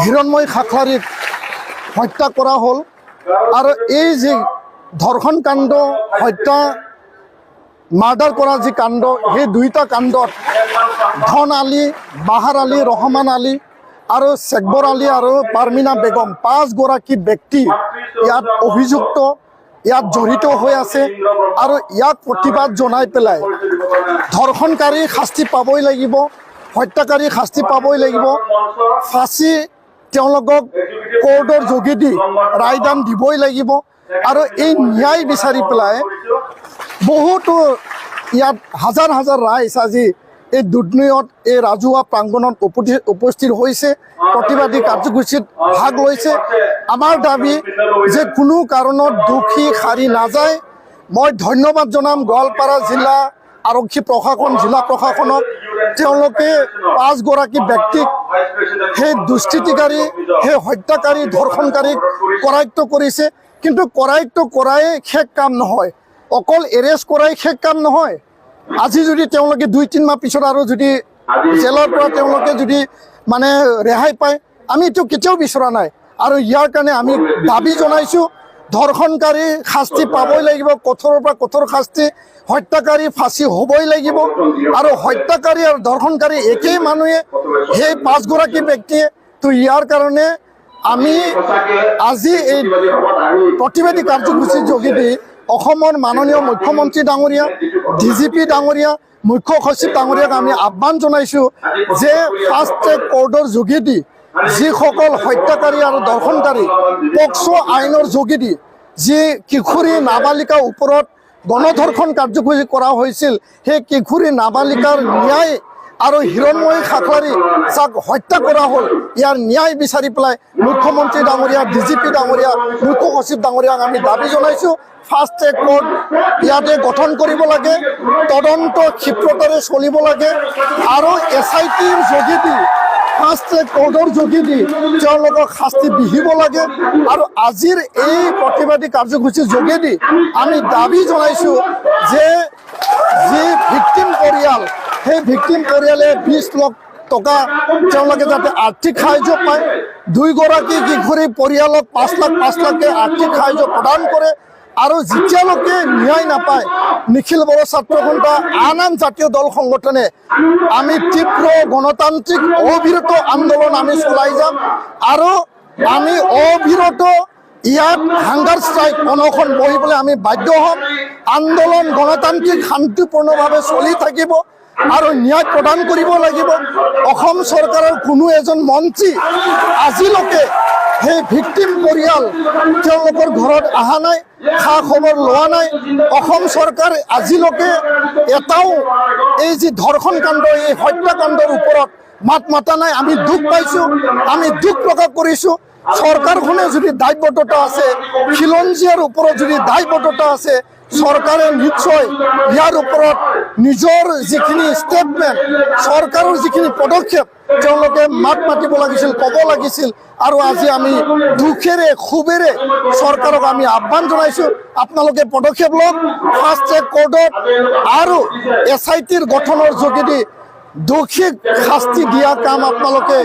হিরণময় খাখলারিক হত্যা করা হল। আর এই যে ধর্ষণ কাণ্ড, হত্যা, মার্ডার করা যে কাণ্ড, সেই দুইটা কাণ্ডত ধন আলী, বাহাৰ আলী, ৰহমান আলী আৰু চেকবৰ আলী আৰু পাৰমিনা বেগম 5 গৰাকী ব্যক্তি ইয়াত অভিযুক্ত, ইয়াত জড়িত হৈ আছে। আৰু ইয়াক প্ৰতিবাদ জনাই পেলাই ধৰ্ষণকাৰী শাস্তি পাবই লাগিব, হত্যাকাৰী শাস্তি পাবই লাগিব, ফাঁচি তেওঁলোকক কোৰ্টৰ যোগেদি ৰায়দান দিবই লাগিব। আৰু এই ন্যায় বিচাৰি পেলাই বহুতো ইয়াত হাজাৰ হাজাৰ ৰাইজ আজি এই দুৰ্নয়ত, এই ৰাজহুৱা প্ৰাংগণত উপস্থিত হৈছে, প্ৰতিবাদী কাৰ্যসূচীত ভাগ লৈছে। আমাৰ দাবী যে কোনো কাৰণত দোষী সাৰি নাযায়। মই ধন্যবাদ জনাম গোৱালপাৰা জিলা আৰক্ষী প্ৰশাসন, জিলা প্ৰশাসনক। তেওঁলোকে 5 গৰাকী ব্যক্তিক, সেই দুষ্কৃতিকাৰী, সেই হত্যাকাৰী, ধৰ্ষণকাৰীক কৰায়ত্ব কৰিছে। কিন্তু কৰায়ত্ব কৰাই শেষ কাম নহয়, অকল এৰেষ্ট কৰাই শেষ কাম নহয়। আজি যদি তেওঁলোকে 2-3 মাহ পিছত আৰু যদি জেলৰ পৰা তেওঁলোকে যদি মানে ৰেহাই পায়, আমি এইটো কেতিয়াও বিচৰা নাই। আৰু ইয়াৰ কাৰণে আমি দাবী জনাইছোঁ, ধৰ্ষণকাৰী শাস্তি পাবই লাগিব, কঠোৰৰ পৰা কঠোৰ শাস্তি। হত্যাকাৰী ফাঁচি হ'বই লাগিব। আৰু হত্যাকাৰী আৰু ধৰ্ষণকাৰী একেই মানুহে, সেই 5 গৰাকী ব্যক্তিয়ে। তো ইয়াৰ কাৰণে আমি আজি এই প্ৰতিবাদী কাৰ্যসূচীৰ যোগেদি অসমৰ মাননীয় মুখ্যমন্ত্ৰী ডাঙৰীয়া, DGP ডাঙৰীয়া, মুখ্য সচিব ডাঙৰীয়াক আমি আহ্বান জনাইছোঁ যে ফাষ্ট ট্ৰেক কোৰ্টৰ যোগেদি যিসকল হত্যাকাৰী আৰু ধৰ্ষণকাৰী পক্সো আইনৰ যোগেদি যি কিশোৰী নাবালিকাৰ ওপৰত গণধৰ্ষণ কাৰ্যসূচী কৰা হৈছিল, সেই কিশোৰী নাবালিকাৰ ন্যায় আৰু হিৰণ্ময়ী খাখলাৰী যাক হত্যা কৰা হ'ল, ইয়াৰ ন্যায় বিচাৰি পেলাই মুখ্যমন্ত্ৰী ডাঙৰীয়া, DGP ডাঙৰীয়া, মুখ্য সচিব ডাঙৰীয়াক আমি দাবী জনাইছোঁ। ফাষ্ট ট্ৰেক কোৰ্ট ইয়াতে গঠন কৰিব লাগে, তদন্ত ক্ষিপ্ৰতাৰে চলিব লাগে। আৰু SITৰ যোগেদি, ফাষ্ট ট্ৰেক কোৰ্টৰ যোগেদি তেওঁলোকক শাস্তি বিহিব লাগে। আৰু আজিৰ এই প্ৰতিবাদী কাৰ্যসূচীৰ যোগেদি আমি দাবী জনাইছোঁ যে যি ভিক্টিম পৰিয়াল, সেই ভিক্টিম পৰিয়ালে 20 লাখ টকা তেওঁলোকে যাতে আৰ্থিক সাহায্য পায়। 2 গৰাকী কিশোৰী পৰিয়ালক 5 লাখকৈ আৰ্থিক সাহায্য প্ৰদান কৰে। আৰু যেতিয়ালৈকে ন্যায় নাপায়, নিখিল বড়ো ছাত্ৰ সন্থা, আন জাতীয় দল সংগঠনে আমি তীব্ৰ গণতান্ত্ৰিক অবিৰত আন্দোলন আমি চলাই যাম। আৰু আমি অবিৰত ইয়াত হাংগাৰ ষ্ট্ৰাইক, অনশন বহিবলৈ আমি বাধ্য হ'ম। আন্দোলন গণতান্ত্ৰিক শান্তিপূৰ্ণভাৱে চলি থাকিব আৰু ন্যায় প্ৰদান কৰিব লাগিব। অসম চৰকাৰৰ কোনো এজন মন্ত্ৰী আজিলৈকে সেই ভিক্টিম পৰিয়াল তেওঁলোকৰ ঘৰত অহা নাই, খা খবৰ লোৱা নাই। অসম চৰকাৰ আজিলৈকে এটাও এই যি ধৰ্ষণ কাণ্ড, এই হত্যাকাণ্ডৰ ওপৰত মাত মাতা নাই। আমি দুখ পাইছোঁ, আমি দুখ প্ৰকাশ কৰিছোঁ। চৰকাৰখনে যদি দায়বদ্ধতা আছে, খিলঞ্জীয়াৰ ওপৰত যদি দায়বদ্ধতা আছে, চৰকাৰে নিশ্চয় ইয়াৰ ওপৰত নিজৰ যিখিনি ষ্টেটমেণ্ট, চৰকাৰৰ যিখিনি পদক্ষেপ তেওঁলোকে মাত মাতিব লাগিছিল, ক'ব লাগিছিল। আৰু আজি আমি দুখেৰে ক্ষোভেৰে চৰকাৰক আমি আহ্বান জনাইছোঁ, আপোনালোকে পদক্ষেপ লওক। ফাষ্ট ট্ৰেক কোৰ্টত আৰু SITৰ গঠনৰ যোগেদি দোষীক শাস্তি দিয়া কাম আপোনালোকে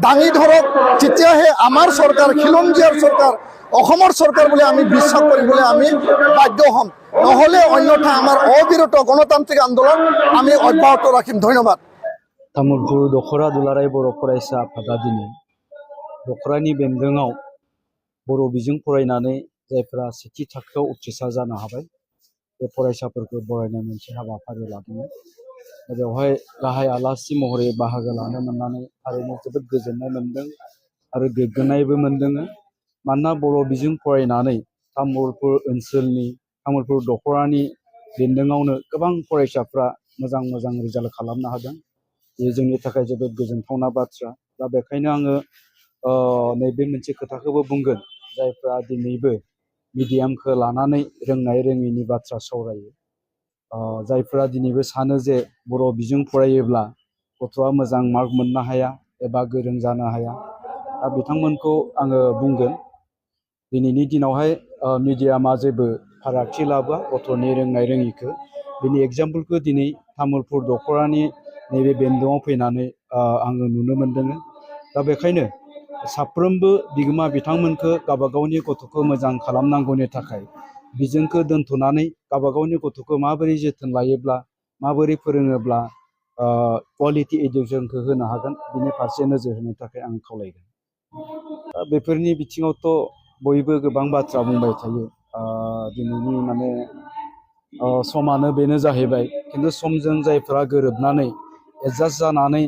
দাঙি ধৰক। তেতিয়াহে আমাৰ চৰকাৰ, খিলঞ্জীয়াৰ চৰকাৰ, অসমৰ চৰকাৰ বুলি আমি বিশ্বাস কৰিবলৈ আমি বাধ্য হ'ম। নহ'লে অন্যথা আমাৰ অবিৰত গণতান্ত্ৰিক আন্দোলন আমি অব্যাহত ৰাখিম। ধন্যবাদ। तामुलपुर दखरा दुलाराय बर' फरायसा आफादा दिनै दखरानि बेन्दोङाव बर' बिजों फरायनानै जायफोरा सेथि थाखोआव उथ्रिसार जानो हाबाय, बे फरायसाफोरखौ बरायनाय मोनसे हाबाफारि लादोंमोन। बेवहाय गाहाय आलासि महरै बाहागो लानो मोननानै थारैनो जोबोद गोजोननाय मोनदों आरो गोग्गानायबो मोनदों। मानोना बर' बिजों फरायनानै तामुलपुर ओनसोलनि, तामुलपुर दखरानि बेन्दोङावनो गोबां फरायसाफ्रा मोजां मोजां रिजाल्ट खालामनो हादों। बेयो जोंनि थाखाय जोबोद गोजोनथावना बाथ्रा। दा बेखायनो आङो नैबे मोनसे खोथाखौबो बुंगोन, जायफ्रा दिनैबो मिडियामखौ लानानै रोंनाय रोङैनि बाथ्रा सावरायो, जायफ्रा दिनैबो सानो जे बर' बिजों फरायोब्ला गथ'आ मोजां मार्क मोननो हाया एबा गोरों जानो हाया, दा बिथांमोनखौ आङो बुंगोन, दिनैनि दिनावहाय मिडियामा जेबो फारागथि लाबोआ गथ'नि रोंनाय रोङिखौ। बिनि एग्जाम्पलखौ दिनै तामुलपुर दखरानि नैबे बेन्दोङाव फैनानै आङो नुनो मोनदों। दा बेखायनो साफ्रोमबो बिगोमा बिथांमोनखौ गावबा गावनि गथ'खौ मोजां खालामनांगौनि थाखाय बिजोंखौ दोनथ'नानै गावबा गावनि गथ'खौ माबोरै जोथोन लायोब्ला माबोरै फोरोङोब्ला क्वालिटि एडुकेसनखौ होनो हागोन बिनि फारसे नोजोर होनो थाखाय आं खावलायगोन। बेफोरनि बिथिङावथ' बयबो गोबां बाथ्रा बुंबाय थायो। दिनैनि माने समानो बेनो जाहैबाय, खिन्थु समजों जायफोरा गोरोबनानै एडजास्ट जानानै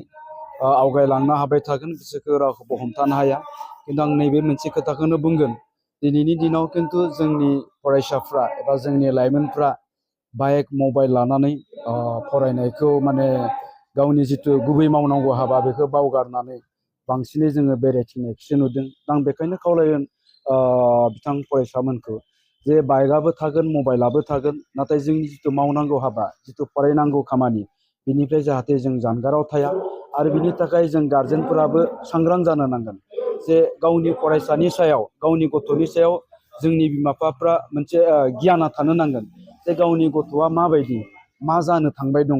आवगायलांनो हाबाय थागोन बिसोरखौ रावखौबो हमथानो हाया। खिन्थु आं नैबे मोनसे खोथाखौनो बुंगोन, दिनैनि दिनाव खिन्थु जोंनि फरायसाफ्रा एबा जोंनि लाइमोनफ्रा बाइक मबाइल लानानै फरायनायखौ माने गावनि जिथु गुबै मावनांगौ हाबा बेखौ बावगारनानै बांसिनै जोङो बेरायथिंनायखौसो नुदों। आं बेखायनो खावलायगोन बिथां फरायसामोनखौ जे बाइकआबो थागोन मबाइलाबो थागोन, नाथाय जोंनि जिथु मावनांगौ हाबा जिथु फरायनांगौ खामानि बिनिफ्राय जाहाथे जों जानगाराव थाया। आरो बिनि थाखाय जों गार्जेनफोराबो सांग्रां जानो नांगोन जे गावनि फरायसानि सायाव गावनि गथ'नि सायाव जोंनि बिमा बिफाफ्रा मोनसे गियाना थानो नांगोन जे गावनि गथ'आ माबायदि मा जानो थांबाय दङ,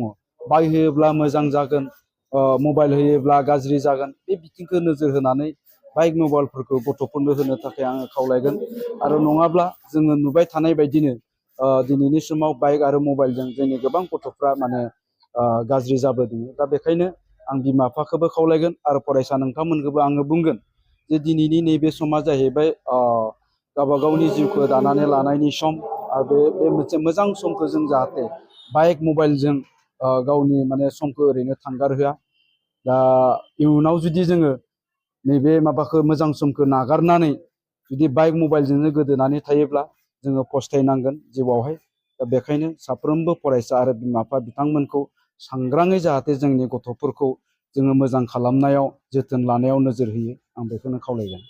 बाइक होयोब्ला मोजां जागोन, मबाइल होयोब्ला गाज्रि जागोन, बे बिथिंखौ नोजोर होनानै बाइक मबाइलफोरखौ गथ'फोरनो होनो थाखाय आङो खावलायगोन। आरो नङाब्ला जोङो नुबाय थानाय बायदिनो दिनैनि समाव बाइक आरो मबाइलजों जोंनि गोबां गथ'फ्रा माने गाज्रि जाबोदों। दा बेखायनो आं बिमा बिफाखौबो खावलायगोन आरो फरायसा नोंथांमोनखौबो आङो बुंगोन जे दिनैनि नैबे समा जाहैबाय गावबा गावनि जिउखौ दानानै लानायनि सम। आरो बे मोनसे मोजां समखौ जों जाहाथे बाइक मबाइलजों गावनि माने समखौ ओरैनो थांगारहोआ। दा इयुनाव जुदि जोङो नैबे माबाखौ मोजां समखौ नागारनानै जुदि बाइक मबाइलजोंनो गोदोनानै थायोब्ला जोङो फस्थायनांगोन जिउआवहाय। दा बेखायनो साफ्रोमबो फरायसा आरो बिमा बिफा बिथांमोनखौ सांग्राङै जाहाथे जोंनि गथ'फोरखौ जोङो मोजां खालामनायाव जोथोन लानायाव नोजोर होयो, आं बेखौनो खावलायगोन।